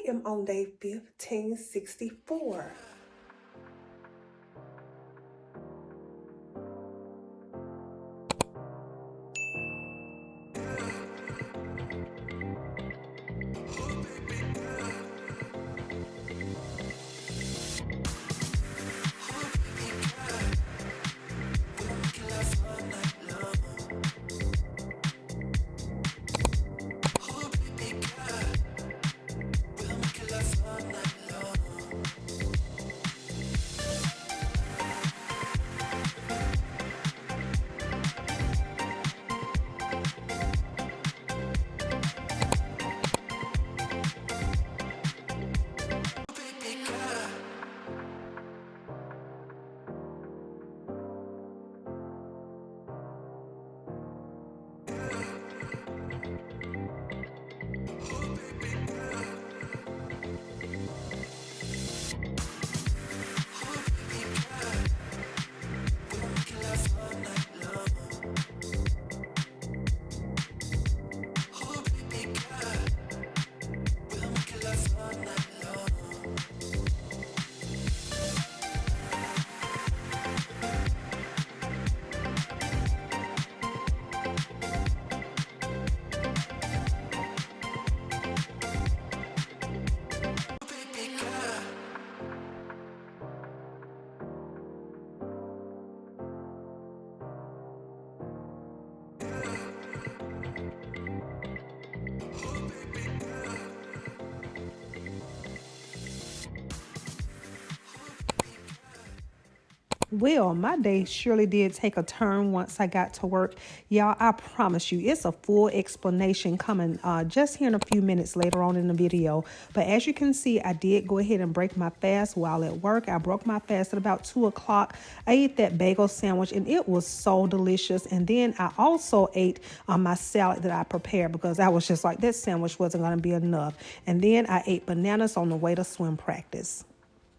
am on day 1564. Well, my day surely did take a turn once I got to work. Y'all, I promise you, it's a full explanation coming just here in a few minutes later on in the video. But as you can see, I did go ahead and break my fast while at work. I broke my fast at about 2 o'clock. I ate that bagel sandwich and it was so delicious. And then I also ate my salad that I prepared because I was just like, that sandwich wasn't going to be enough. And then I ate bananas on the way to swim practice.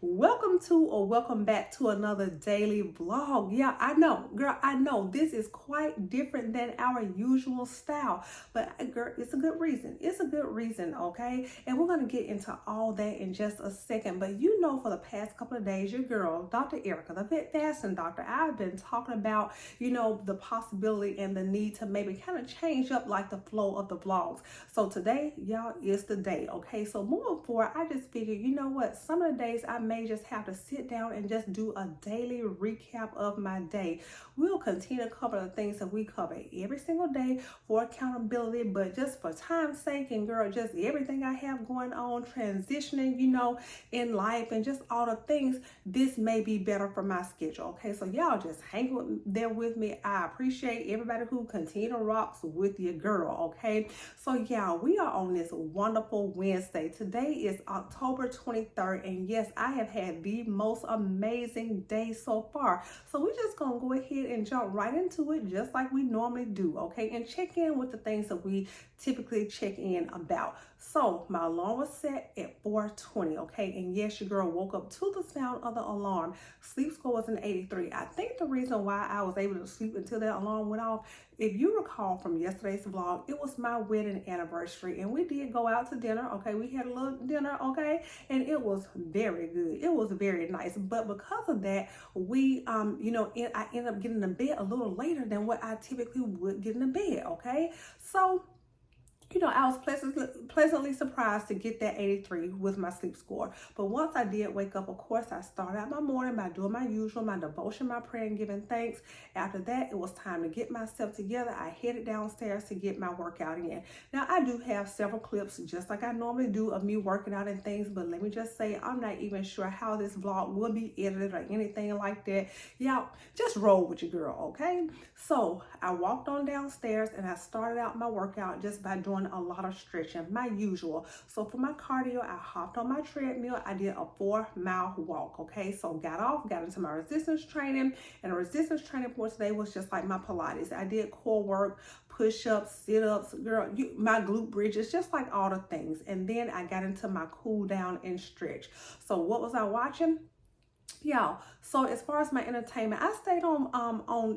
Welcome to or welcome back to another daily vlog. Yeah, I know, girl, I know this is quite different than our usual style, but girl, it's a good reason. It's a good reason, okay? And we're going to get into all that in just a second. But you know, for the past couple of days, your girl, Dr. Erika, the vet fasting doctor, I've been talking about, you know, the possibility and the need to maybe kind of change up like the flow of the vlogs. So today, y'all, is the day, okay? So moving forward, I just figured, you know what, some of the days I may just have to sit down and just do a daily recap of my day. We'll continue to cover the things that we cover every single day for accountability, but just for time's sake and girl, just everything I have going on, transitioning, you know, in life and just all the things, this may be better for my schedule. Okay, so y'all just hang there with me. I appreciate everybody who continue to rocks with your girl. Okay, so y'all, we are on this wonderful Wednesday. Today is October 23rd, and yes, I have had the most amazing day so far. So we're just gonna go ahead and jump right into it just like we normally do, okay? And check in with the things that we typically check in about. So my alarm was set at 4:20, okay? And yes, your girl woke up to the sound of the alarm. Sleep score was an 83. I think the reason why I was able to sleep until that alarm went off, if you recall from yesterday's vlog, it was my wedding anniversary and we did go out to dinner, okay? We had a little dinner, okay? And it was very good. It was very nice. But because of that, we, you know, I ended up getting to bed a little later than what I typically would get in bed, okay? So, you know, I was pleasantly surprised to get that 83 with my sleep score. But once I did wake up, of course, I started out my morning by doing my usual, my devotion, my prayer, and giving thanks. After that, it was time to get myself together. I headed downstairs to get my workout in. Now, I do have several clips, just like I normally do, of me working out and things. But let me just say, I'm not even sure how this vlog will be edited or anything like that. Y'all, just roll with your girl, okay? So I walked on downstairs and I started out my workout just by doing a lot of stretching, my usual. So for my cardio, I hopped on my treadmill. I did a 4-mile walk, okay? So got off, got into my resistance training, and the resistance training for today was just like my Pilates. I did core work, push-ups, sit-ups, girl, my glute bridges, just like all the things. And then I got into my cool down and stretch. So what was I watching? Y'all, so as far as my entertainment, I stayed on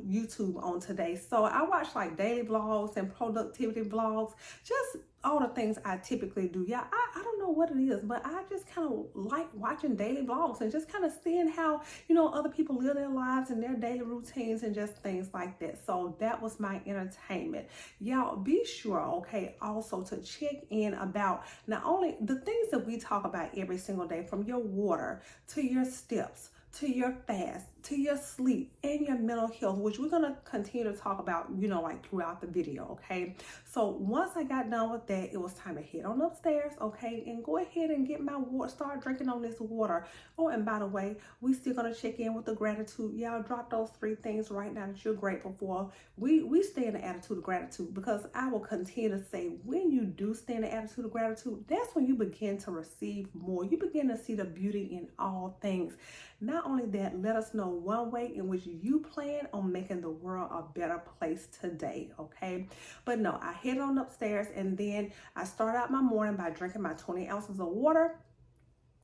YouTube on today. So I watched like daily vlogs and productivity vlogs, just all the things I typically do. Yeah, I don't know what it is, but I just kind of like watching daily vlogs and just kind of seeing how, other people live their lives and their daily routines and just things like that. So that was my entertainment. Y'all be sure, okay, also to check in about not only the things that we talk about every single day, from your water to your steps, to your fast, to your sleep, and your mental health, which we're going to continue to talk about, like throughout the video, okay? So once I got done with that, it was time to head on upstairs, okay, and go ahead and get my water, start drinking on this water. Oh, and by the way, we still going to check in with the gratitude. Y'all drop those 3 things right now that you're grateful for. We stay in the attitude of gratitude, because I will continue to say, when you do stay in the attitude of gratitude, that's when you begin to receive more. You begin to see the beauty in all things. Not only that, let us know one way in which you plan on making the world a better place today, okay? But no, I head on upstairs, and then I start out my morning by drinking my 20 ounces of water.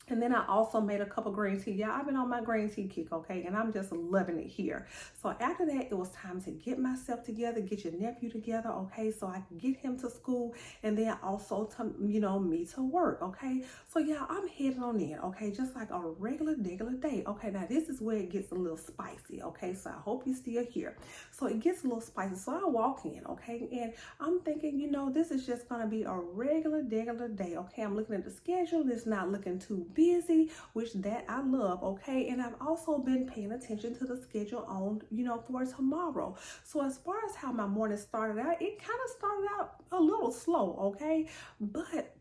And then I also made a cup of green tea. Yeah, I've been on my green tea kick, okay? And I'm just loving it here. So after that, it was time to get myself together, get your nephew together, okay? So I can get him to school, and then also to, me to work, okay? So yeah, I'm heading on in, okay? Just like a regular day. Okay, now this is where it gets a little spicy, okay? So I hope you're still here. So it gets a little spicy. So I walk in, okay? And I'm thinking, this is just gonna be a regular day, okay? I'm looking at the schedule. It's not looking too busy, which that I love, okay? And I've also been paying attention to the schedule on, for tomorrow. So as far as how my morning started out, it kind of started out a little slow, okay? But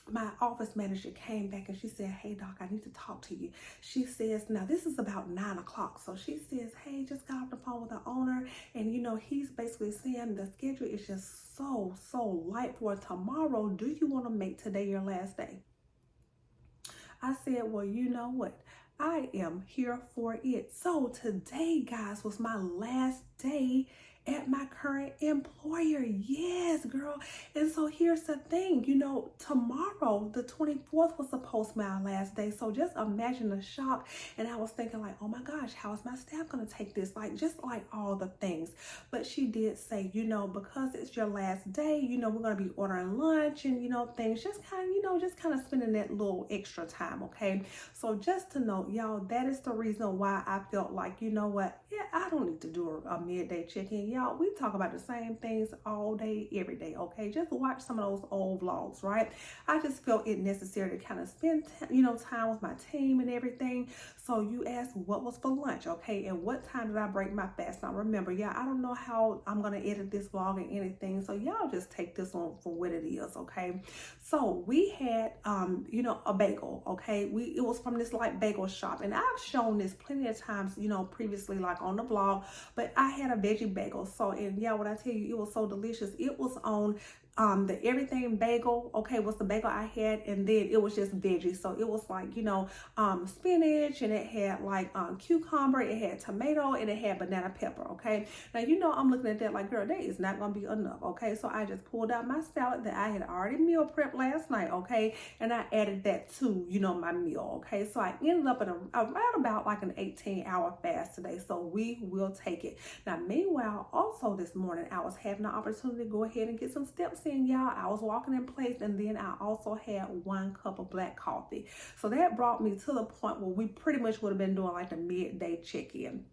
my office manager came back and she said, "Hey doc, I need to talk to you." She says, now this is about 9 o'clock. So she says, "Hey, just got off the phone with the owner, and he's basically saying the schedule is just so light for tomorrow. Do you want to make today your last day?" I said, "Well, you know what? I am here for it." So today, guys, was my last day at my current employer. Yes, girl. And so here's the thing, tomorrow, the 24th, was supposed to be my last day. So just imagine the shock. And I was thinking like, oh my gosh, how is my staff going to take this? Like, just like all the things. But she did say, because it's your last day, we're going to be ordering lunch and, things, just kind of spending that little extra time. Okay. So just to note, y'all, that is the reason why I felt like, yeah, I don't need to do a midday check-in. Y'all, we talk about the same things all day, every day, okay? Just watch some of those old vlogs, right? I just felt it necessary to kind of spend, time with my team and everything. So you asked what was for lunch, okay? And what time did I break my fast? Now remember, I don't know how I'm going to edit this vlog and anything. So y'all just take this on for what it is, okay? So we had, a bagel, okay? It was from this like bagel shop. And I've shown this plenty of times, previously, like on the blog, but I had a veggie bagel. So, and yeah, when I tell you, it was so delicious. It was on the everything bagel, okay, was the bagel I had, and then it was just veggie. So it was like, spinach, and it had like cucumber, it had tomato, and it had banana pepper, okay? Now, I'm looking at that like, girl, that is not gonna be enough, okay? So I just pulled out my salad that I had already meal prepped last night, okay? And I added that to, my meal, okay? So I ended up in around about like an 18-hour fast today. So we will take it. Now, meanwhile, also this morning, I was having the opportunity to go ahead and get some steps in, y'all. I was walking in place, and then I also had 1 cup of black coffee. So that brought me to the point where we pretty much would have been doing like the midday check-in,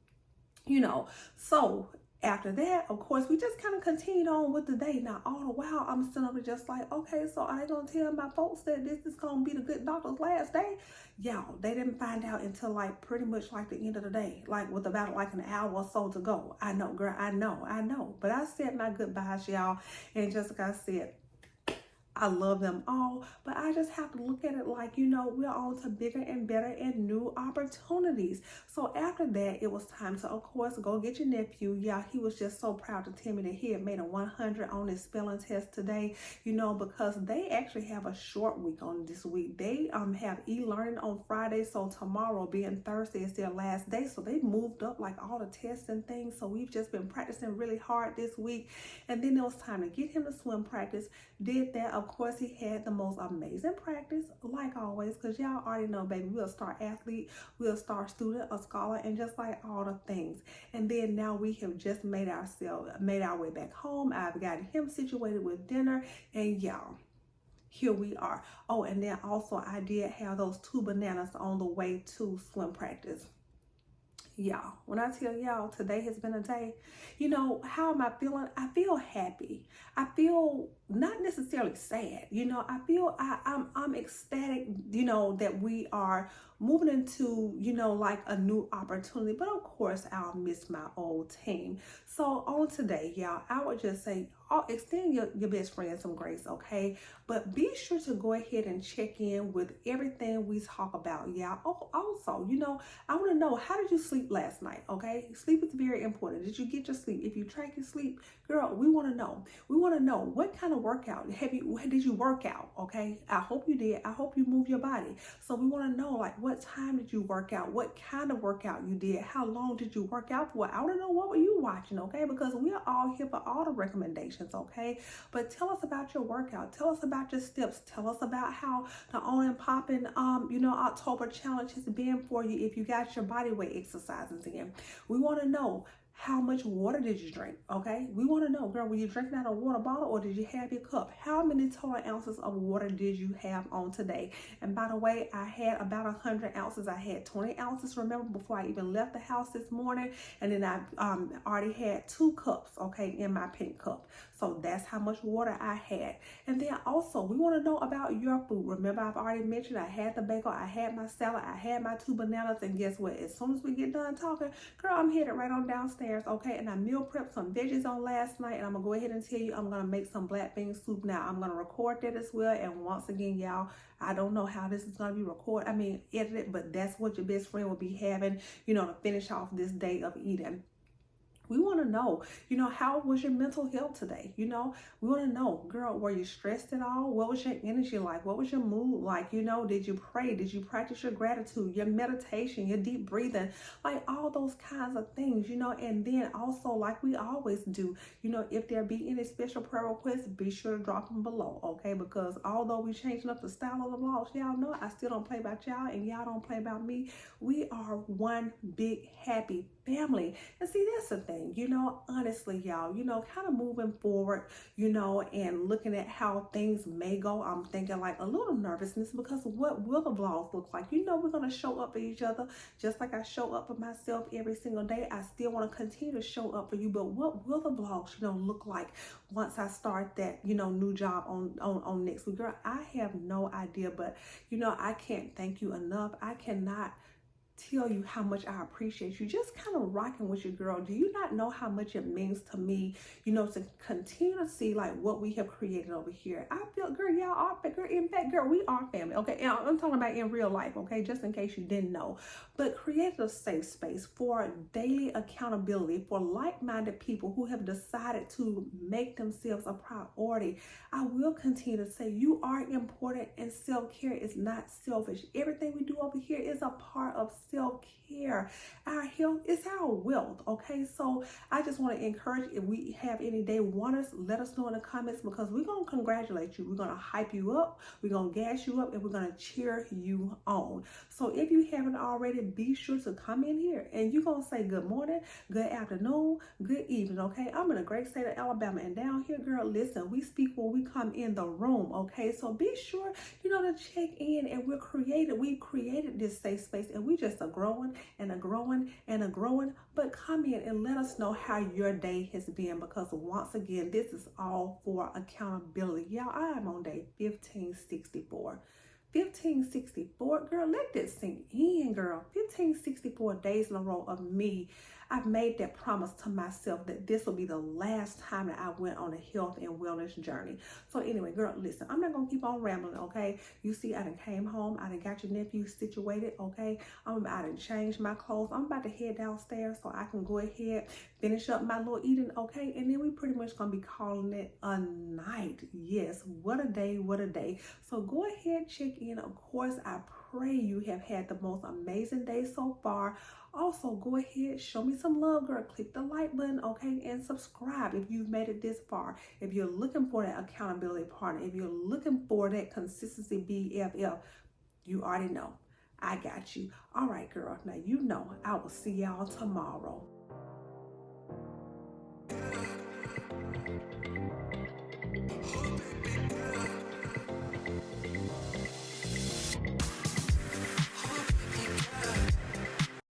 So after that, of course, we just kind of continued on with the day. Now, all the while, I'm sitting up just like, okay, so are they going to tell my folks that this is going to be the good doctor's last day? Y'all, they didn't find out until like pretty much like the end of the day, like with about like an hour or so to go. I know, girl, I know. But I said my goodbyes, y'all. And just like I said, I love them all, but I just have to look at it like, we're on to bigger and better and new opportunities. So after that, it was time to, of course, go get your nephew. Yeah, he was just so proud to tell me that he had made a 100 on his spelling test today, because they actually have a short week on this week. They have e-learning on Friday, so tomorrow being Thursday is their last day. So they moved up like all the tests and things. So we've just been practicing really hard this week. And then it was time to get him to swim practice. Did that. Of course, he had the most amazing practice, like always, because y'all already know, baby, we're a star athlete, we're a star student, a scholar, and just like all the things. And then now we have just made our way back home. I've gotten him situated with dinner, and y'all, here we are. Oh, and then also I did have those 2 bananas on the way to swim practice. Y'all, when I tell y'all today has been a day, how am I feeling? I feel happy. I feel not necessarily sad. I feel I'm ecstatic, that we are moving into, like a new opportunity. But of course, I'll miss my old team. So on today, y'all, I would just say, extend your best friend some grace, okay? But be sure to go ahead and check in with everything we talk about, y'all. Oh, also, I want to know, how did you sleep last night, okay? Sleep is very important. Did you get your sleep? If you track your sleep, girl, we want to know. We want to know, what kind of workout did you work out, okay? I hope you did. I hope you move your body. So we want to know, like, what time did you work out? What kind of workout you did? How long did you work out for? I want to know, what were you watching, okay? Because we are all here for all the recommendations, okay? But tell us about your workout. Tell us about your steps. Tell us about how the On and Popping, October challenge has been for you if you got your body weight exercises in. We want to know, how much water did you drink, okay? We want to know, girl, were you drinking out of a water bottle or did you have your cup? How many total ounces of water did you have on today? And by the way, I had about 100 ounces. I had 20 ounces, remember, before I even left the house this morning. And then I already had 2 cups, okay, in my pink cup. So that's how much water I had. And then also, we want to know about your food. Remember, I've already mentioned I had the bagel, I had my salad, I had my 2 bananas, and guess what? As soon as we get done talking, girl, I'm headed right on downstairs, okay? And I meal prepped some veggies on last night, and I'm going to go ahead and tell you, I'm going to make some black bean soup now. I'm going to record that as well. And once again, y'all, I don't know how this is going to be edited, but that's what your best friend will be having, to finish off this day of eating. We want to know, how was your mental health today? We want to know, girl, were you stressed at all? What was your energy like? What was your mood like? Did you pray? Did you practice your gratitude, your meditation, your deep breathing, like all those kinds of things, and then also, like we always do, if there be any special prayer requests, be sure to drop them below, okay? Because although we changing up the style of the vlogs, y'all know I still don't play about y'all and y'all don't play about me. We are one big happy family. And see, that's the thing, honestly, y'all, kind of moving forward, and looking at how things may go, I'm thinking like a little nervousness, because what will the vlogs look like? We're going to show up for each other just like I show up for myself every single day. I still want to continue to show up for you, but what will the vlogs, look like once I start that, new job on next week? Girl, I have no idea, but, I can't thank you enough. I cannot tell you how much I appreciate you just kind of rocking with your girl. Do you not know how much it means to me, to continue to see like what we have created over here? I feel, girl, y'all are, girl, in fact, girl, we are family, okay? And I'm talking about in real life, okay? Just in case you didn't know. But create a safe space for daily accountability for like-minded people who have decided to make themselves a priority. I will continue to say you are important, and self-care is not selfish. Everything we do over here is a part of self-care. Our health is our wealth, okay? So I just want to encourage, if we have any day wonders, let us know in the comments, because we're going to congratulate you. We're going to hype you up. We're going to gas you up, and we're going to cheer you on. So if you haven't already, be sure to come in here and you're going to say good morning, good afternoon, good evening, okay? I'm in a great state of Alabama, and down here, girl, listen, we speak when we come in the room, okay? So be sure, to check in, and we've created this safe space, and we just are growing and a growing and a growing. But come in and let us know how your day has been, because once again, this is all for accountability. Y'all, I am on day 1564. 1564, girl, let this sink in, girl. 1564 days in a row of me. I've made that promise to myself that this will be the last time that I went on a health and wellness journey. So anyway, girl, listen, I'm not going to keep on rambling, okay? You see, I done came home. I done got your nephew situated, okay? I done changed my clothes. I'm about to head downstairs so I can go ahead, finish up my little eating, okay? And then we pretty much going to be calling it a night. Yes, what a day, what a day. So go ahead, check in. Of course, I pray you have had the most amazing day so far. Also, go ahead, show me some love, girl. Click the like button, okay? And subscribe if you've made it this far. If you're looking for that accountability partner, if you're looking for that consistency BFF, you already know. I got you. All right, girl. Now, I will see y'all tomorrow.